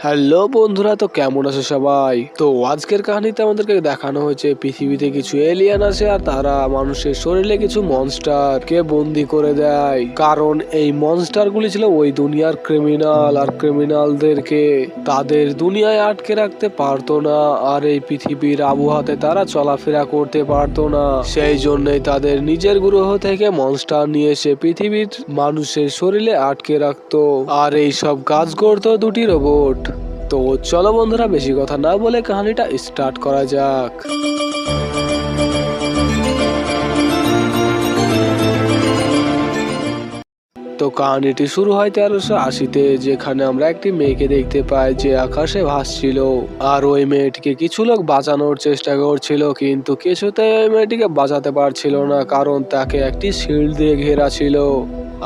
Hello বন্ধুরা, তো কেমন আছে সবাই? তো আজকের কাহিনীতে আমাদেরকে দেখানো হয়েছে পৃথিবীতে কিছু এলিয়েন আছে আর তারা মানুষের শরীরে কিছু মনস্টার কে বন্দি করে দেয়। কারণ এই মনস্টার গুলি ছিল ওই দুনিয়ার ক্রিমিনাল, আর ক্রিমিনালদেরকে তাদের দুনিয়ায় আটকে রাখতে পারতো না, আর এই পৃথিবীর আবহাওয়াতে তারা চলাফেরা করতে পারতো না। সেই জন্যই তাদের নিজের গ্রহ থেকে মনস্টার নিয়ে এসে পৃথিবীর মানুষের শরীরে আটকে রাখতো, আর এই সব কাজ করতো দুটি রোবট। তো চলো বন্ধুরা, বেশি কথা না বলে কাহিনীটা স্টার্ট করা যাক। তো কাহিনীটি শুরু হয় 1380-তে, যেখানে আমরা একটি মেয়েকে দেখতে পাই যে আকাশে ভাসছিল, আর ওই মেয়েটিকে কিছু লোক বাঁচানোর চেষ্টা করছিল, কিন্তু কিছুতেই ওই মেয়েটিকে বাঁচাতে পারছিল না, কারণ তাকে একটি শিল্ড দিয়ে ঘেরা ছিল।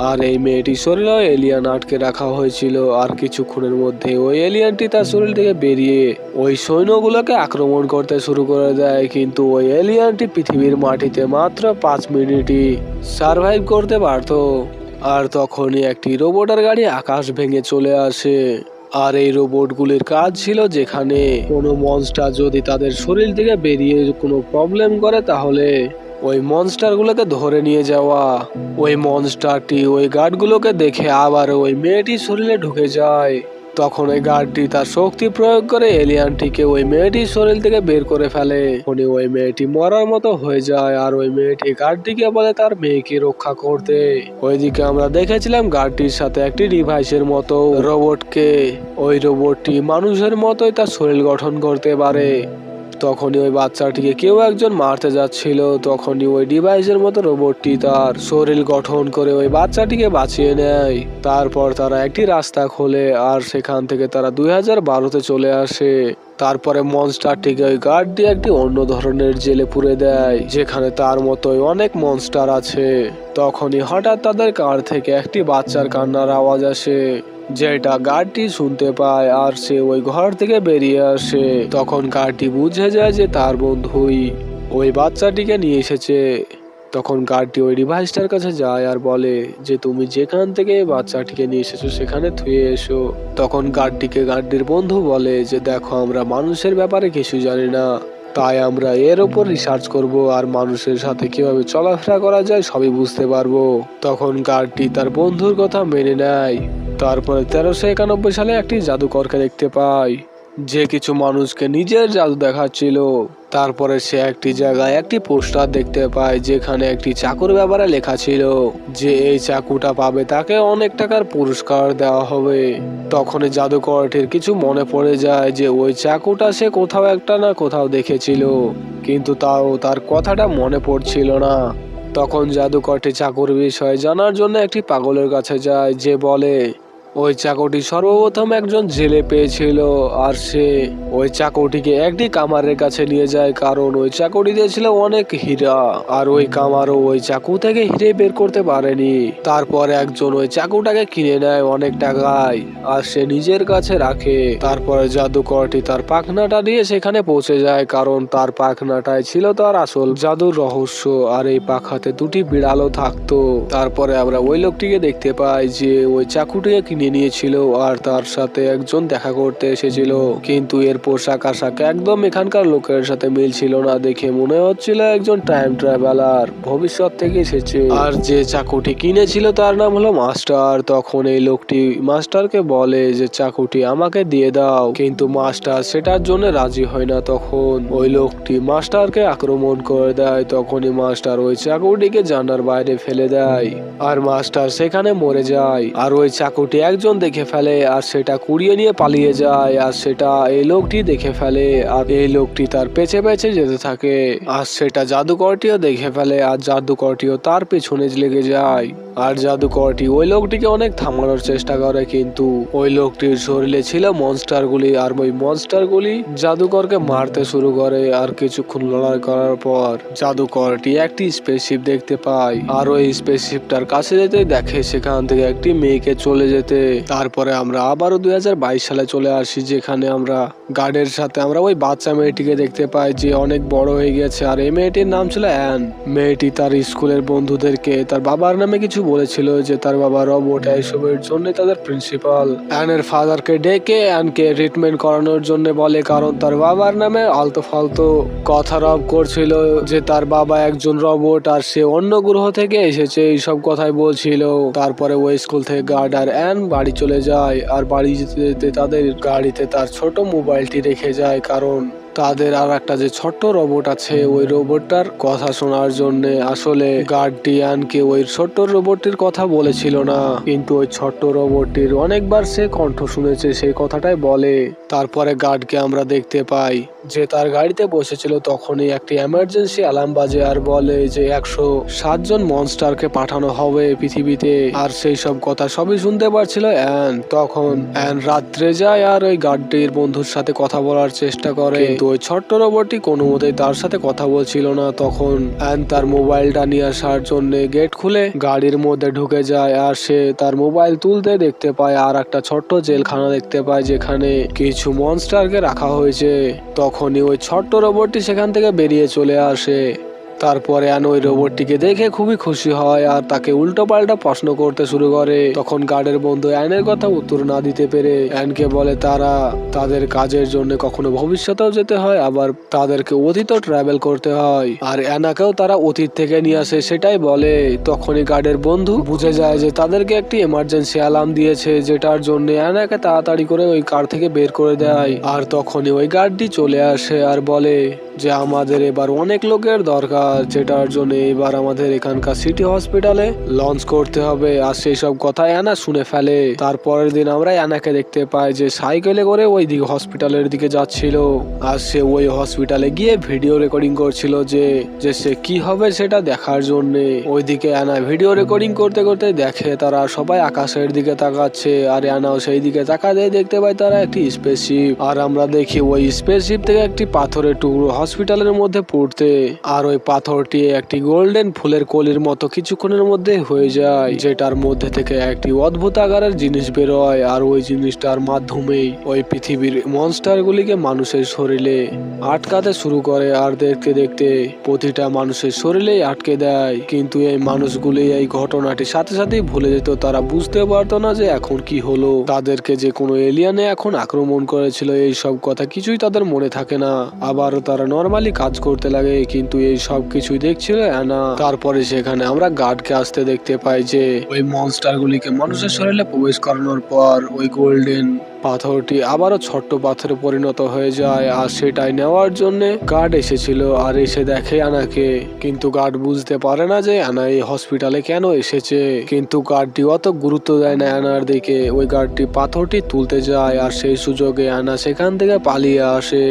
আর এই মেয়েটির শরীরে এলিয়ান আটকে রাখা হয়েছিল, আর কিছুক্ষণের মধ্যে ওই এলিয়ানটি তার শরীর থেকে বেরিয়ে ওই সৈন্যগুলোকে আক্রমণ করতে শুরু করে দেয়। কিন্তু ওই এলিয়ানটি পৃথিবীর মাটিতে মাত্র 5 মিনিটই সার্ভাইভ করতে পারতো। আর তখনই একটি রোবটের গাড়ি আকাশ ভেঙে চলে আসে। আর এই রোবটগুলির কাজ ছিল, যেখানে কোনো মনস্টার যদি তাদের শরীর থেকে বেরিয়ে কোনো প্রবলেম করে, তাহলে ওই মনস্টারগুলোকে ধরে নিয়ে যাওয়া। ওই মনস্টারটি ওই গার্ডগুলোকে দেখে আবার ওই মেয়েটির শরীরে ঢুকে যায়। তখন ওই গার্ডটি তার শক্তি প্রয়োগ করে এলিয়ানটিকে ওই মেয়েটির শরীর থেকে বের করে ফেলে। উনি ওই মেয়েটি মরার মতো হয়ে যায়, আর ওই মেয়েটি গার্ডটিকে বলে তার মেয়েকে রক্ষা করতে। ওইদিকে আমরা দেখেছিলাম গার্ডটির সাথে একটি ডিভাইসের মতো রোবটকে। ওই রোবটটি মানুষের মতোই তার শরীর গঠন করতে পারে। তখনই ওই বাচ্চাটিকে কেউ একজন মারতে যাচ্ছিল, তখনই ওই ডিভাইসের মতো রোবটটি তার শরীর গঠন করে ওই বাচ্চাটিকে বাঁচিয়ে নেয়। তারপর তারা একটি রাস্তা খোলে, আর সেখান থেকে তারা 2012-তে চলে আসে। তারপরে মনস্টারটিকে ওই গার্ড দিয়ে একটি অন্য ধরনের জেলে পুরে দেয়, যেখানে তার মতোই অনেক মনস্টার আছে। তখনই হঠাৎ তাদের কার থেকে একটি বাচ্চার কান্নার আওয়াজ আসে, যেটা গার্ডটি শুনতে পায়, আর সে ওই ঘর থেকে বেরিয়ে আসে। তখন গার্ডটি বুঝে যায় যে তার বন্ধুই ওই বাচ্চাটিকে নিয়ে এসেছে। তখন গার্ডটি ওই ডিভাইসটার কাছে যায় আর বলে যে তুমি যেখান থেকে এই বাচ্চাটিকে নিয়ে এসেছো সেখানে থুয়ে এসো। তখন গার্ডটিকে গার্ডটির বন্ধু বলে যে দেখো, আমরা মানুষের ব্যাপারে কিছু জানি না, তাই আমরা এর উপর রিসার্চ করব, আর মানুষের সাথে কিভাবে চলাফেরা করা যায় সবই বুঝতে পারবো। তখন গার্ডটি তার বন্ধুর কথা মেনে নেয়। তারপরে 1391 সালে একটি জাদুকরকে দেখতে পায়, যে কিছু মানুষকে নিজের জাদু দেখাচ্ছিল। তারপরে সে একটি জায়গায় একটি পোস্টার দেখতে পায়, যেখানে একটি চাকুর ব্যাপারে লেখা ছিল যে এই চাকুটা পাবে তাকে অনেক টাকার পুরস্কার দেওয়া হবে। তখন জাদুকরটির কিছু মনে পড়ে যায় যে ওই চাকুটা সে কোথাও একটা না কোথাও দেখেছিল, কিন্তু তাও তার কথাটা মনে পড়ছিল না। তখন জাদুকরটি চাকুর বিষয়ে জানার জন্য একটি পাগলের কাছে যায়, যে বলে ওই চাকুটি সর্বপ্রথম একজন জেলে পেয়েছিল, আর সে ওই চাকুটিকে একটি কামারের কাছে নিয়ে যায়, কারণ ওই চাকুটিতে ছিল অনেক হীরা, আর ওই কামারও ওই চাকু থেকে হিরে বের করতে পারেনি। তারপর একজন ওই চাকুটাকে কিনে নেয় অনেক টাকায়, আর সে নিজের কাছে রাখে। তারপরে জাদুকরটি তার পাখনাটা দিয়ে সেখানে পৌঁছে যায়, কারণ তার পাখনাটাই ছিল তার আসল জাদুর রহস্য, আর এই পাখাতে দুটি বিড়ালও থাকতো। তারপরে আমরা ওই লোকটিকে দেখতে পাই যে ওই চাকুটিকে কিনে নিয়েছিল, আর তার সাথে একজন দেখা করতে এসেছিল, কিন্তু এর পোশাক আশাক একদম এখানকার লোকের সাথে মিলছিল না, দেখে মনে হচ্ছিল একজন টাইম ট্রাভেলার ভবিষ্যৎ থেকে এসেছে। আর যে চাকুটি কিনেছিল তার নাম হলো মাস্টার। তখন এই লোকটি মাস্টারকে বলে যে চাকুটি আমাকে দিয়ে দাও, কিন্তু মাস্টার সেটার জন্য রাজি হয় না। তখন ওই লোকটি মাস্টারকে আক্রমণ করে দেয়। তখনই মাস্টার ওই চাকুটিকে জানার বাইরে ফেলে দেয়, আর মাস্টার সেখানে মরে যায়। আর ওই চাকুটি একজন দেখে ফেলে, আর সেটা কুড়িয়ে নিয়ে পালিয়ে যায়, আর সেটা এই লোকটি দেখে ফেলে, আর এই লোকটি তার পেছে পেছে যেতে থাকে, আর সেটা জাদুকরটিও দেখে ফেলে, আর জাদুকরটিও তার পেছনে লেগে যায়। আর জাদুকরটি ওই লোকটিকে অনেক থামানোর চেষ্টা করে, কিন্তু ওই লোকটির শরীরে ছিল মনস্টারগুলি, আর ওই মনস্টারগুলি জাদুকরকে মারতে শুরু করে। আর কিছুক্ষণ লড়াই করার পর জাদুকরটি একটি স্পেসশিপ দেখতে পায়, আর ওই স্পেসশিপটার কাছে যেতে দেখে সেখান থেকে একটি মেয়েকে চলে যেতে। তারপরে আমরা আবারও 2022 সালে চলে আসি, যেখানে আমরা গার্ডের সাথে আমরা ওই বাচ্চা মেয়েটিকে দেখতে পাই যে অনেক বড় হয়ে গেছে, আর এই মেয়েটির নাম ছিল অ্যান। মেয়েটি তার স্কুলের বন্ধুদেরকে তার বাবার নামে কিছু বলেছিল যে তার বাবা রবট, এইসবের জন্য তাদের প্রিন্সিপাল অ্যানের ফাদারকে ডেকে অ্যানকে ট্রিটমেন্ট করানোর জন্য বলে, কারণ তার বাবার নামে আলতু ফালতু কথা রব করছিল যে তার বাবা একজন রবট আর সে অন্য গ্রহ থেকে এসেছে, এইসব কথাই বলছিল। তারপরে ওই স্কুল থেকে গার্ড আর অ্যান বাড়ি চলে যায়, আর বাড়ি যেতে যেতে তাদের গাড়িতে তার ছোট মোবাইলটি রেখে যায়, কারণ তাদের আর একটা যে ছোট্ট রোবট আছে ওই রোবটটার কথা শোনার জন্য। আসলে গার্ডটি অ্যানকে ওই ছোট্ট রোবটটির কথা বলেছিল না, কিন্তু ওই ছোট্ট রোবটটির অনেকবার সে কণ্ঠ শুনেছে, সেই কথাটাই বলে। তারপরে গার্ডকে আমরা দেখতে পাই যে তার গাড়িতে বসেছিল, তখনই একটি এমার্জেন্সি অ্যালার্ম বাজে আর বলে যে 107 জন মনস্টারকে পাঠানো হবে পৃথিবীতে। আর সেই সব কথা সবই শুনতে পারছিল অ্যান। তখন অ্যান রাত্রে যায় আর ওই গার্ডটির বন্ধুর সাথে কথা বলার চেষ্টা করে, কিন্তু ওই ছোট্ট রোবটটি কোনো মতেই তার সাথে কথা বলছিল না। তখন অ্যান তার মোবাইলটা নিয়ে আসার জন্য গেট খুলে গাড়ির মধ্যে ঢুকে যায়, আর সে তার মোবাইল তুলতে দেখতে পায় আর একটা ছোট্ট জেলখানা দেখতে পায় যেখানে কিছু মনস্টারকে রাখা হয়েছে। তখনই ওই ছোট্ট রোবটটি সেখান থেকে বেরিয়ে চলে আসে। তারপরে অ্যান ওই রোবটটিকে দেখে খুবই খুশি হয় আর তাকে উল্টো পাল্টা প্রশ্ন করতে শুরু করে। তখন গার্ডের বন্ধু অ্যানের কথা উত্তর না দিতে পেরে অ্যানকে বলে তারা তাদের কাজের জন্য কখনো ভবিষ্যতেও যেতে হয়, আবার তাদেরকে অতীতও ট্রাভেল করতে হয়, আর অ্যানাকেও তারা অতীত থেকে নিয়ে আসে সেটাই বলে। তখনই গার্ডের বন্ধু বুঝে যায় যে তাদেরকে একটি এমার্জেন্সি অ্যালার্ম দিয়েছে, যেটার জন্য অ্যানাকে তাড়াতাড়ি করে ওই কার থেকে বের করে দেয়। আর তখনই ওই গার্ডটি চলে আসে আর বলে যে আমাদের এবার অনেক লোকের দরকার, যেটার জন্য এবার আমাদের এখানকার সিটি হসপিটালে লঞ্চ করতে হবে। আর সেই সব কথা অ্যানা শুনে ফেলে। তারপরের দিন আমরা অ্যানাকে দেখতে পাই যে সাইকেলে করে ওই দিকে হসপিটালের দিকে যাচ্ছিল, আর সে ওই হসপিটালে গিয়ে ভিডিও রেকর্ডিং করছিল যে সে কি হবে সেটা দেখার জন্য। ওইদিকে অ্যানা ভিডিও রেকর্ডিং করতে করতে দেখে তারা সবাই আকাশের দিকে তাকাচ্ছে, আর অ্যানাও সেই দিকে তাকাতে দেখতে পায় তারা একটি স্পেসশিপ, আর আমরা দেখি ওই স্পেসশিপ থেকে একটি পাথরের টুকরো হসপিটালের মধ্যে পড়তে, আর ওই পাথরটি একটি গোল্ডেন ফুলের কলির মতো কিছুক্ষণের মধ্যে হয়ে যায়, যেটার মধ্যে থেকে একটি অদ্ভুত আকারের জিনিস বেরোয়। আর ওই জিনিসটার মাধ্যমেই ওই পৃথিবীর মনস্টার গুলিকে মানুষের শরীরে আটকাতে শুরু করে, আর দেখতে দেখতে প্রতিটা মানুষের শরীরেই আটকে দেয়। কিন্তু এই মানুষগুলি এই ঘটনাটির সাথে সাথেই ভুলে যেত, তারা বুঝতে পারতো না যে এখন কি হলো, তাদেরকে যে কোনো এলিয়ানে এখন আক্রমণ করেছিল, এই সব কথা কিছুই তাদের মনে থাকে না। আবারও তারা নর্মালি কাজ করতে লাগে, কিন্তু এই সব কিছুই দেখছিল অ্যানা। তারপরে সেখানে আমরা গার্ডকে আসতে দেখতে পাই যে ওই মনস্টার গুলিকে মানুষের শরীরে প্রবেশ করানোর পর ওই গোল্ডেন পাথরটি আবারও ছোট্ট পাথরে পরিণত হয়ে যায়, আর সেটাই নেওয়ার জন্য গার্ড এসেছিল আর এসে দেখে অ্যানাকে। কিন্তু গার্ড বুঝতে পারে না যে অ্যানা এই হসপিটালে কেন এসেছে, কিন্তু গার্ডটি অত গুরুত্ব দেয় না অ্যানার দিকে। ওই গার্ডটি পাথরটি তুলতে যায়, আর সেই সুযোগে অ্যানা সেখান থেকে পালিয়ে আসে।